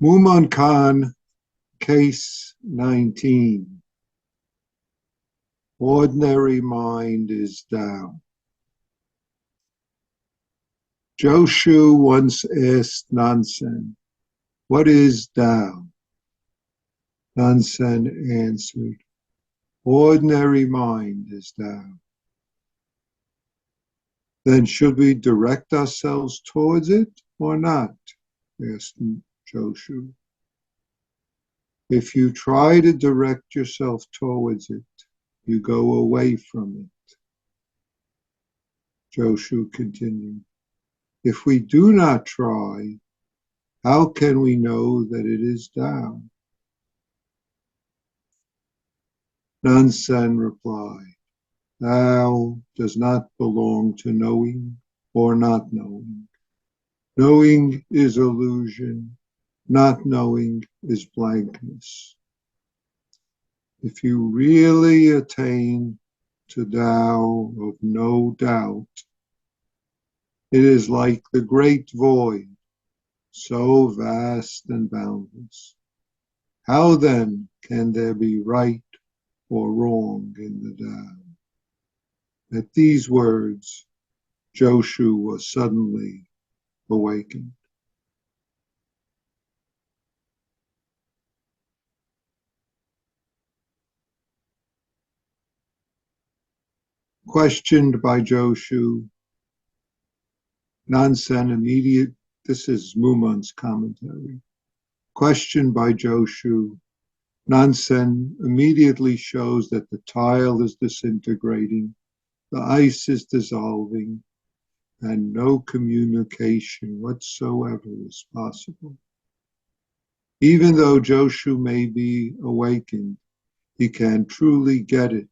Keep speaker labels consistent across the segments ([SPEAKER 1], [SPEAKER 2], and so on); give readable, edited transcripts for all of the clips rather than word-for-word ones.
[SPEAKER 1] Muman Khan, Case 19. Ordinary mind is Tao. Joshu once asked Nansen, "What is Tao?" Nansen answered, "Ordinary mind is Tao." "Then should we direct ourselves towards it or not?" asked Joshu. "If you try to direct yourself towards it, you go away from it." Joshu continued, "If we do not try, how can we know that it is Tao?" Nansen replied, "Tao does not belong to knowing or not knowing. Knowing is illusion, not knowing is blankness. If you really attain to Tao of no doubt, it is like the great void, so vast and boundless. How then can there be right or wrong in the Tao?" At these words, Joshu was suddenly awakened. Questioned by Joshu, Nansen immediate. This is Mumon's commentary. Questioned by Joshu, Nansen immediately shows that the tile is disintegrating, the ice is dissolving, and no communication whatsoever is possible. Even though Joshu may be awakened, he can truly get it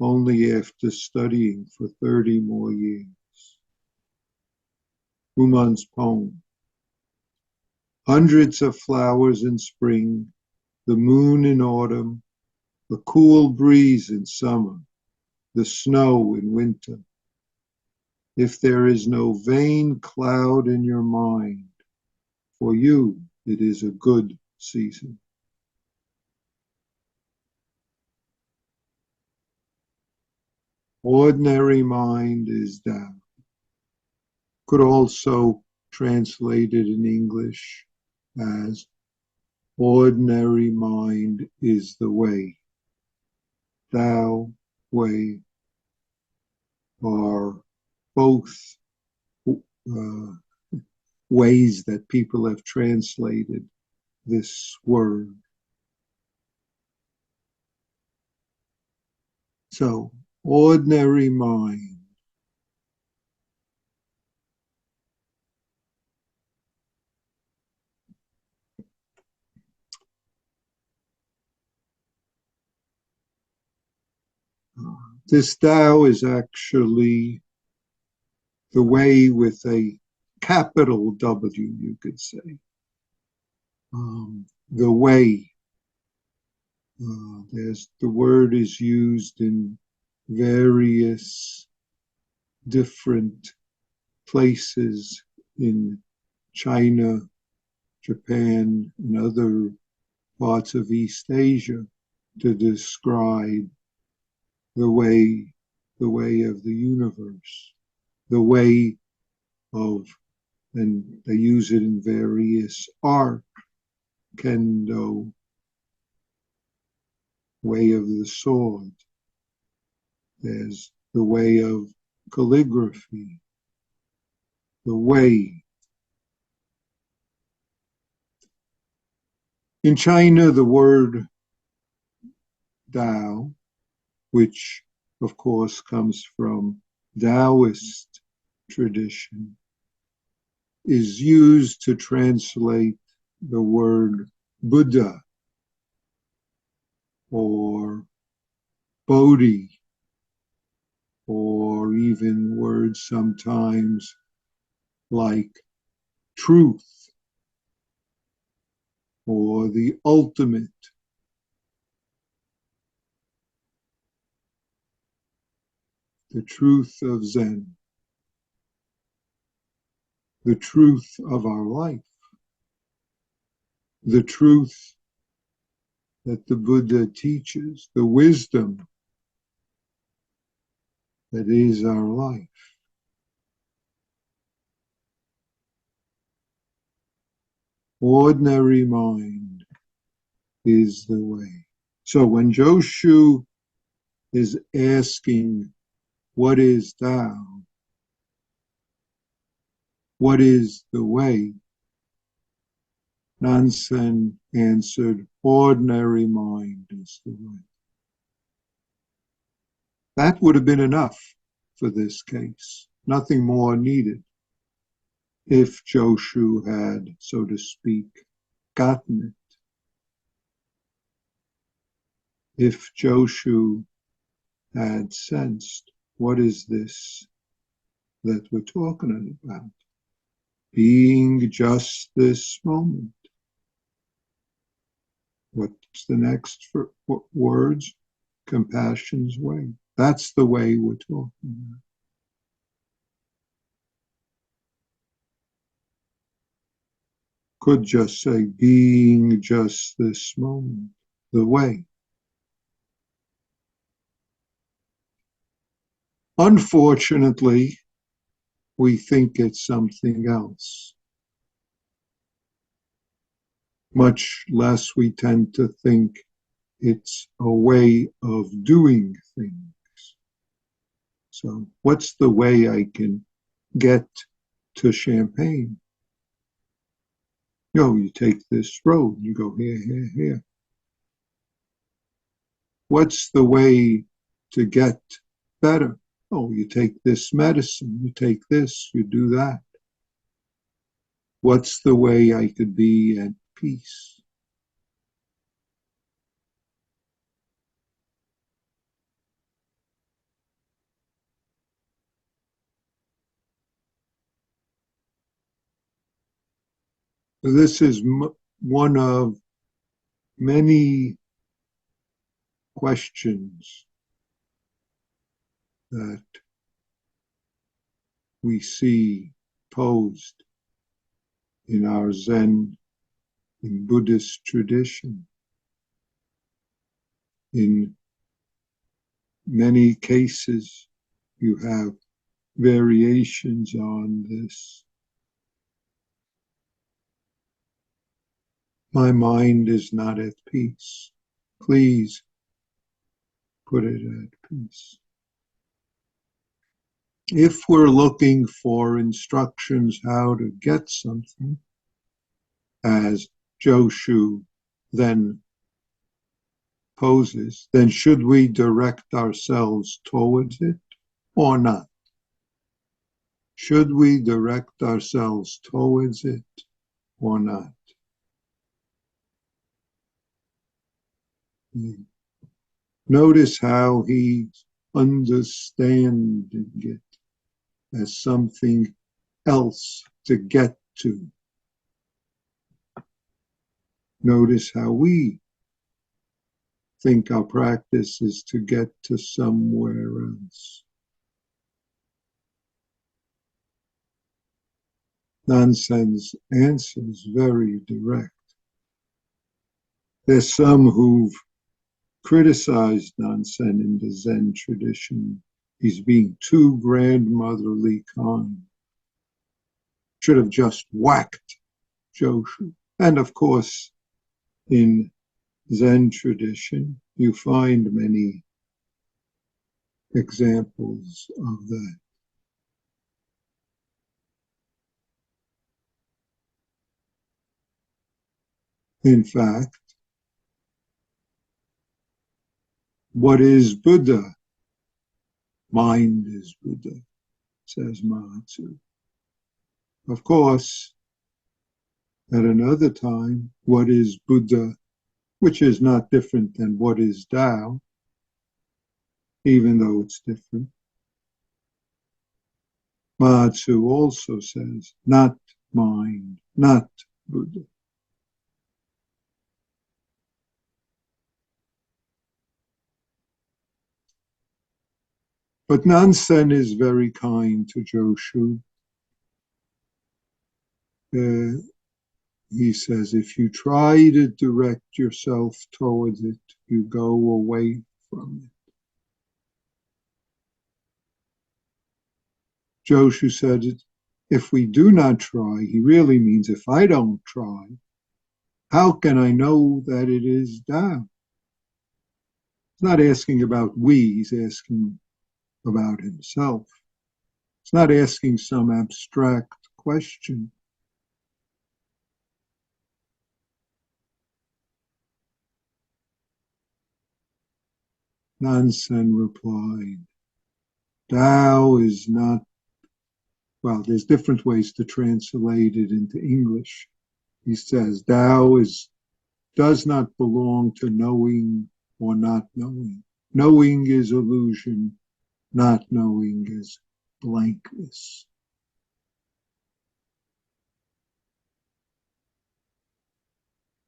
[SPEAKER 1] only after studying for 30 more years. Mumon's poem. Hundreds of flowers in spring, the moon in autumn, the cool breeze in summer, the snow in winter. If there is no vain cloud in your mind, for you it is a good season. Ordinary mind is Tao. Could also translate it in English as ordinary mind is the way. Tao, way are both ways that people have translated this word. So, ordinary mind. This Tao is actually the way with a capital W, you could say. The way. The word is used in various different places in China, Japan, and other parts of East Asia to describe the way of the universe, the way of, and they use it in various art, kendo, way of the sword. There's the way of calligraphy, the way. In China, the word Tao, which of course comes from Taoist tradition, is used to translate the word Buddha or Bodhi, or even words sometimes like truth or the ultimate. The truth of Zen, the truth of our life, the truth that the Buddha teaches, the wisdom that is our life. Ordinary mind is the way. So when Joshu is asking, what is Tao? What is the way? Nansen answered, ordinary mind is the way. That would have been enough for this case. Nothing more needed if Joshu had, so to speak, gotten it. If Joshu had sensed, what is this that we're talking about? Being just this moment. What's the next words? Compassion's way. That's the way we're talking about. Could just say, being just this moment, the way. Unfortunately, we think it's something else. Much less we tend to think it's a way of doing things. So what's the way I can get to Champagne? You take this road, you go here, here, here. What's the way to get better? You take this medicine, you take this, you do that. What's the way I could be at peace? This is one of many questions that we see posed in our Zen, in Buddhist tradition. In many cases, you have variations on this. My mind is not at peace. Please put it at peace. If we're looking for instructions how to get something, as Joshu then poses, then should we direct ourselves towards it or not? Should we direct ourselves towards it or not? Notice how he's understanding it as something else to get to. Notice how we think our practice is to get to somewhere else. Nansen's answer is very direct. There's some who've criticized Nansen in the Zen tradition. He's being too grandmotherly kind. Should have just whacked Joshu. And of course, in Zen tradition, you find many examples of that. In fact, what is Buddha? Mind is Buddha, says Mahatsu. Of course, at another time, what is Buddha, which is not different than what is Tao, even though it's different. Mahatsu also says, not mind, not Buddha. But Nansen is very kind to Joshu. he says, if you try to direct yourself towards it, you go away from it. Joshu said, if we do not try, he really means if I don't try, how can I know that it is Tao? He's not asking about we, he's asking about himself. He's not asking some abstract question. Nansen replied, Tao is not, well, there's different ways to translate it into English. He says, Tao does not belong to knowing or not knowing. Knowing is illusion, not knowing is blankness.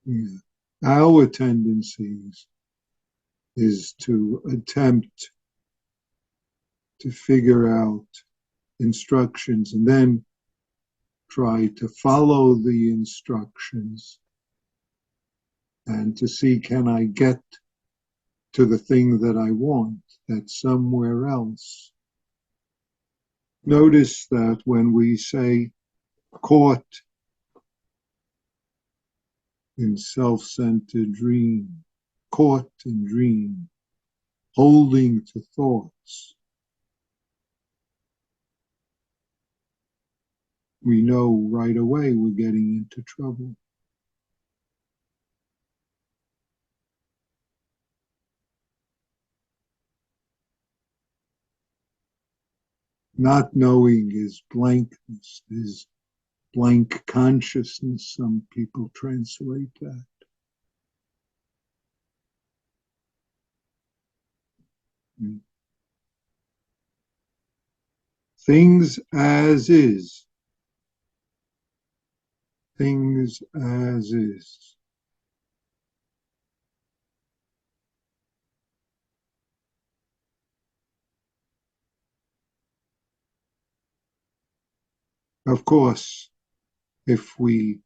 [SPEAKER 1] Yeah. Our tendencies is to attempt to figure out instructions and then try to follow the instructions and to see, can I get to the thing that I want that's somewhere else? Notice that when we say caught in self-centered dream, caught in dream, holding to thoughts, we know right away we're getting into trouble. Not knowing is blankness, is blank consciousness. Some people translate that. Things as is. Things as is. Of course, if we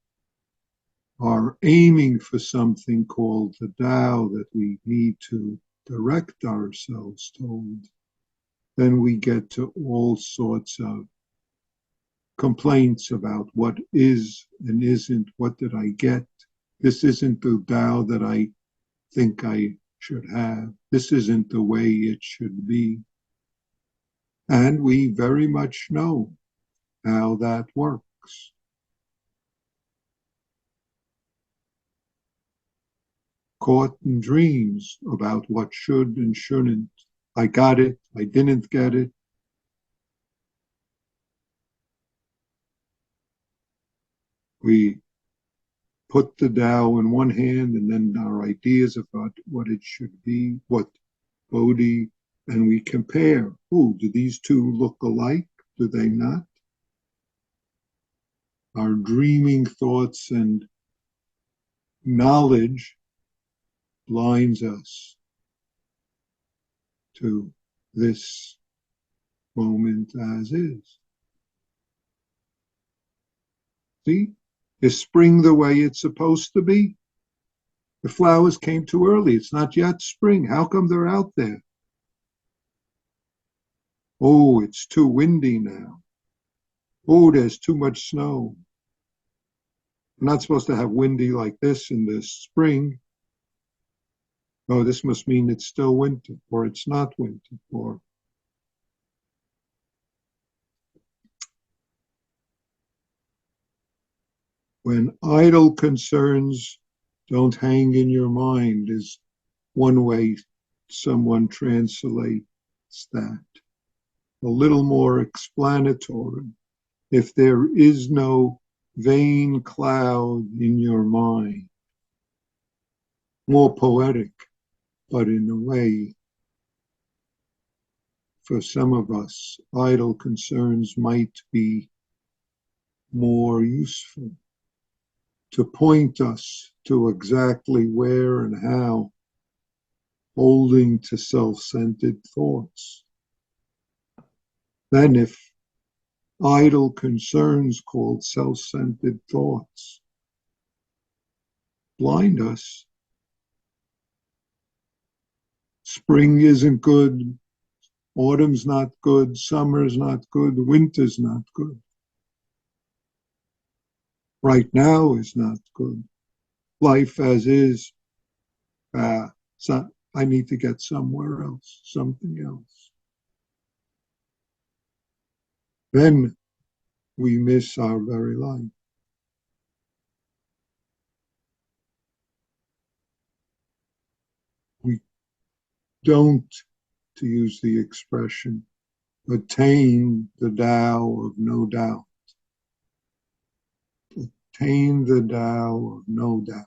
[SPEAKER 1] are aiming for something called the Tao that we need to direct ourselves toward, then we get to all sorts of complaints about what is and isn't, what did I get? This isn't the Tao that I think I should have. This isn't the way it should be. And we very much know how that works. Caught in dreams about what should and shouldn't. I got it, I didn't get it. We put the Tao in one hand and then our ideas about what it should be, what Bodhi, and we compare. Oh, do these two look alike? Do they not? Our dreaming thoughts and knowledge blinds us to this moment as is. See? Is spring the way it's supposed to be? The flowers came too early. It's not yet spring. How come they're out there? Oh, it's too windy now. Oh, there's too much snow. I'm not supposed to have windy like this in the spring. Oh, this must mean it's still winter, or it's not winter, or when idle concerns don't hang in your mind is one way someone translates that. A little more explanatory. If there is no vain cloud in your mind, more poetic, but in a way, for some of us, idle concerns might be more useful to point us to exactly where and how holding to self-centered thoughts. Then if idle concerns called self-centered thoughts blind us. Spring isn't good, autumn's not good, summer's not good, winter's not good. Right now is not good. Life as is, so I need to get somewhere else, something else. Then we miss our very life. We don't, to use the expression, attain the Tao of no doubt. Attain the Tao of no doubt.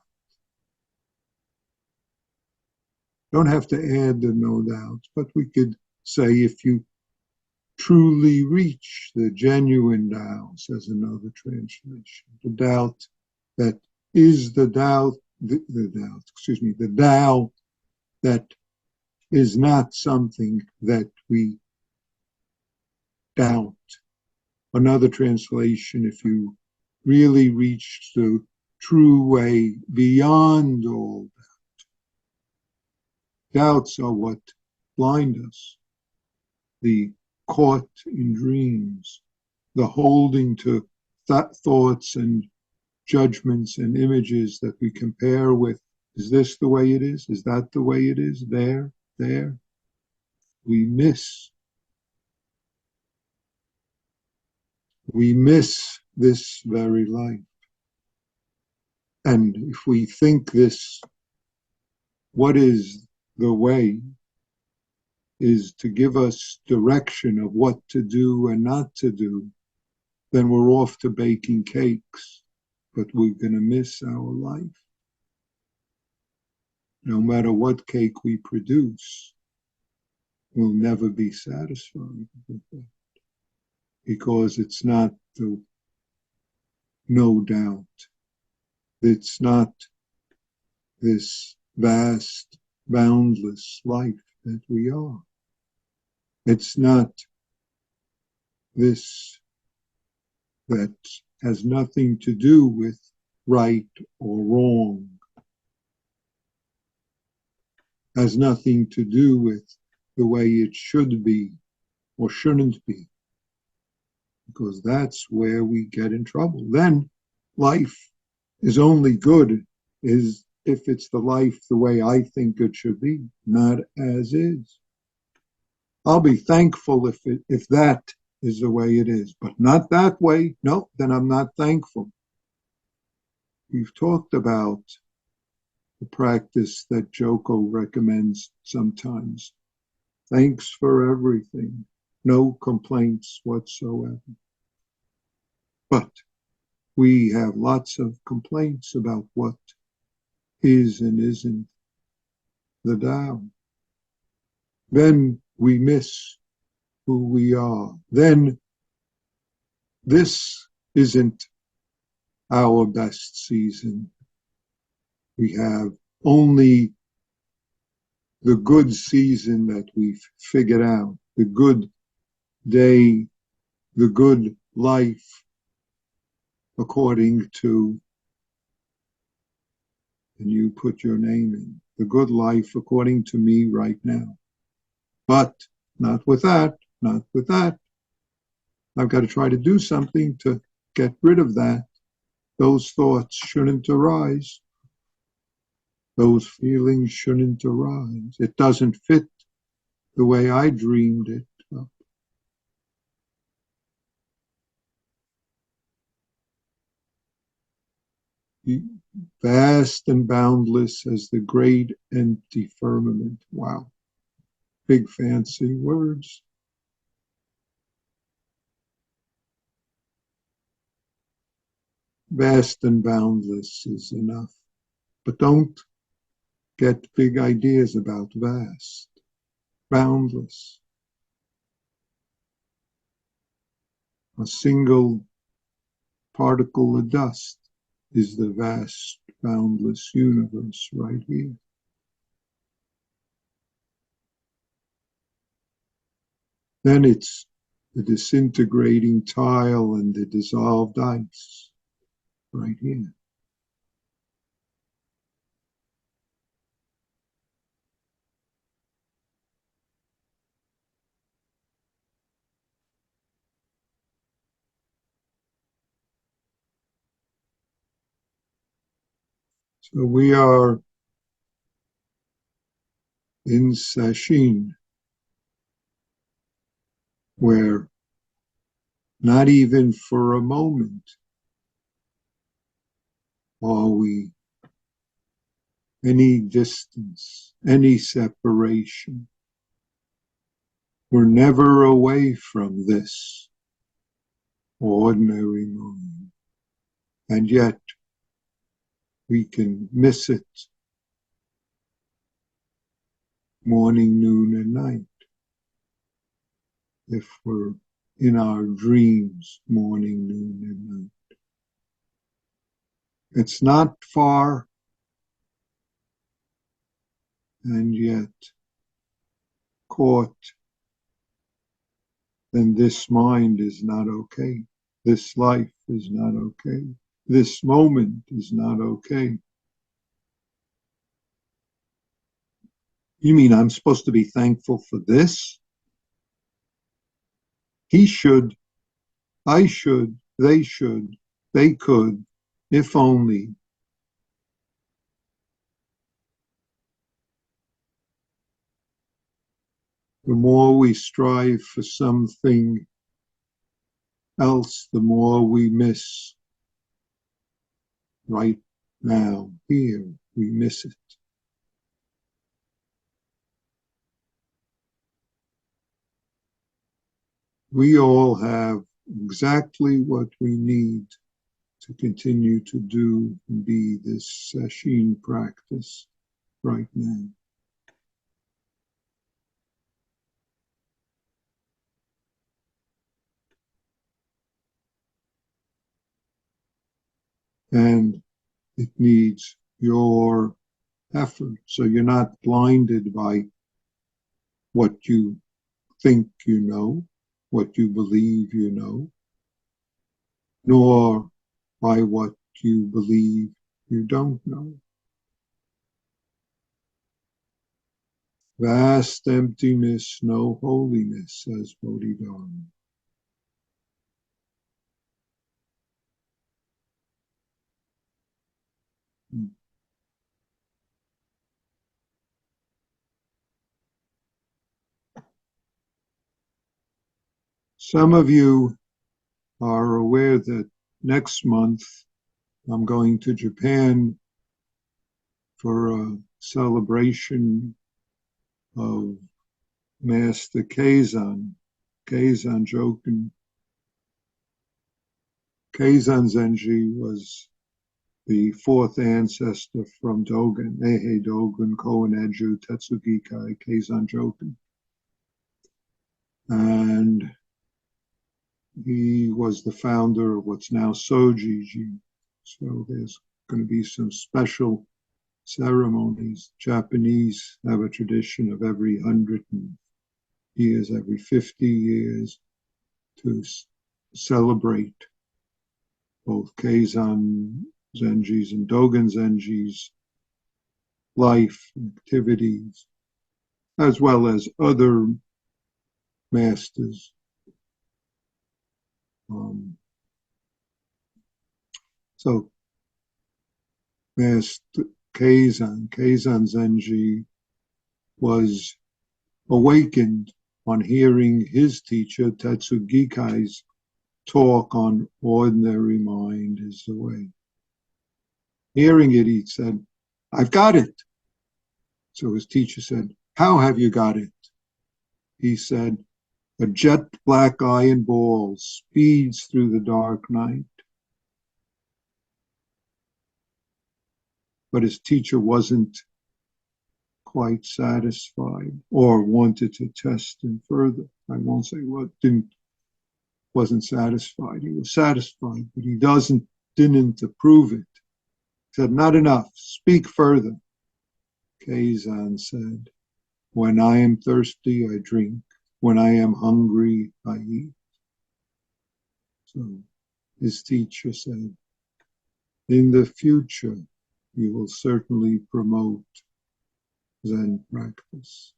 [SPEAKER 1] Don't have to add the no doubts, but we could say if you truly reach the genuine Tao, says another translation, the doubt that is the Tao, the Tao that is not something that we doubt. Another translation, if you really reach the true way beyond all doubt. Doubts are what blind us. The caught in dreams, the holding to thoughts and judgments and images that we compare with. Is this the way it is? Is that the way it is? There. We miss this very life. And if we think this, what is the way, is to give us direction of what to do and not to do, then we're off to baking cakes, but we're going to miss our life. No matter what cake we produce, we'll never be satisfied with that, because it's not the no doubt. It's not this vast, boundless life that we are. It's not this that has nothing to do with right or wrong, has nothing to do with the way it should be or shouldn't be, because that's where we get in trouble. Then life is only good is if it's the life the way I think it should be, not as is. I'll be thankful if that is the way it is, but not that way. No, then I'm not thankful. We've talked about the practice that Joko recommends sometimes. Thanks for everything. No complaints whatsoever. But we have lots of complaints about what is and isn't the Tao. Then we miss who we are. Then this isn't our best season. We have only the good season that we've figured out, the good day, the good life, according to, and you put your name in, the good life according to me right now. But not with that. I've got to try to do something to get rid of that. Those thoughts shouldn't arise. Those feelings shouldn't arise. It doesn't fit the way I dreamed it up. Vast and boundless as the great empty firmament. Wow. Big fancy words. Vast and boundless is enough. But don't get big ideas about vast. Boundless. A single particle of dust is the vast, boundless universe right here. Then it's the disintegrating tile and the dissolved ice right here. So we are in Sesshin, where not even for a moment are we any distance, any separation. We're never away from this ordinary mind, and yet we can miss it morning, noon, and night if we're in our dreams morning, noon, and night. It's not far, and yet caught, then this mind is not okay. This life is not okay. This moment is not okay. You mean I'm supposed to be thankful for this? He should, I should, they could, if only. The more we strive for something else, the more we miss right now, here, we miss it. We all have exactly what we need to continue to do and be this Sesshin practice right now. And it needs your effort. So you're not blinded by what you think you know, what you believe you know, nor by what you believe you don't know. Vast emptiness, no holiness, says Bodhidharma. Some of you are aware that next month I'm going to Japan for a celebration of Master Keizan, Keizan Joken. Keizan Zenji was the fourth ancestor from Dogen, Eihei Dogen, Koen Eju, Tetsugikai, Keizan Joken. And he was the founder of what's now Sojiji. So there's going to be some special ceremonies. Japanese have a tradition of every 100 years, every 50 years, to celebrate both Keizan Zenji's and Dogen Zenji's life, activities, as well as other masters. So Master Keizan Zenji was awakened on hearing his teacher Tetsugikai's talk on ordinary mind is the way. Hearing it, he said, "I've got it." So his teacher said, "How have you got it?" He said, "A jet black iron ball speeds through the dark night." But his teacher wasn't quite satisfied or wanted to test him further. I won't say what, wasn't satisfied. He was satisfied, but he didn't approve it. He said, "Not enough, speak further." Keizan said, "When I am thirsty, I drink. When I am hungry, I eat." So his teacher said, "In the future, you will certainly promote Zen practice,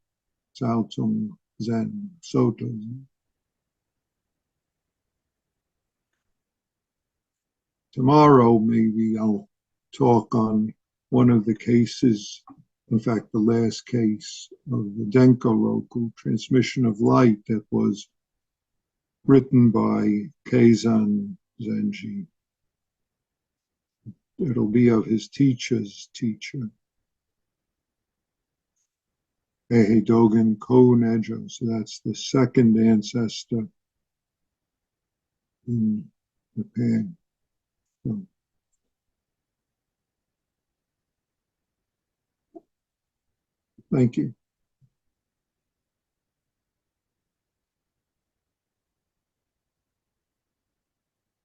[SPEAKER 1] Zhaozong Zen, Soto Zen." Tomorrow, maybe I'll talk on one of the cases, in fact, the last case of the Denko-Roku transmission of light that was written by Keizan Zenji. It'll be of his teacher's teacher, Eihei Dogen Ko-Nejo. So that's the second ancestor in Japan. So, thank you.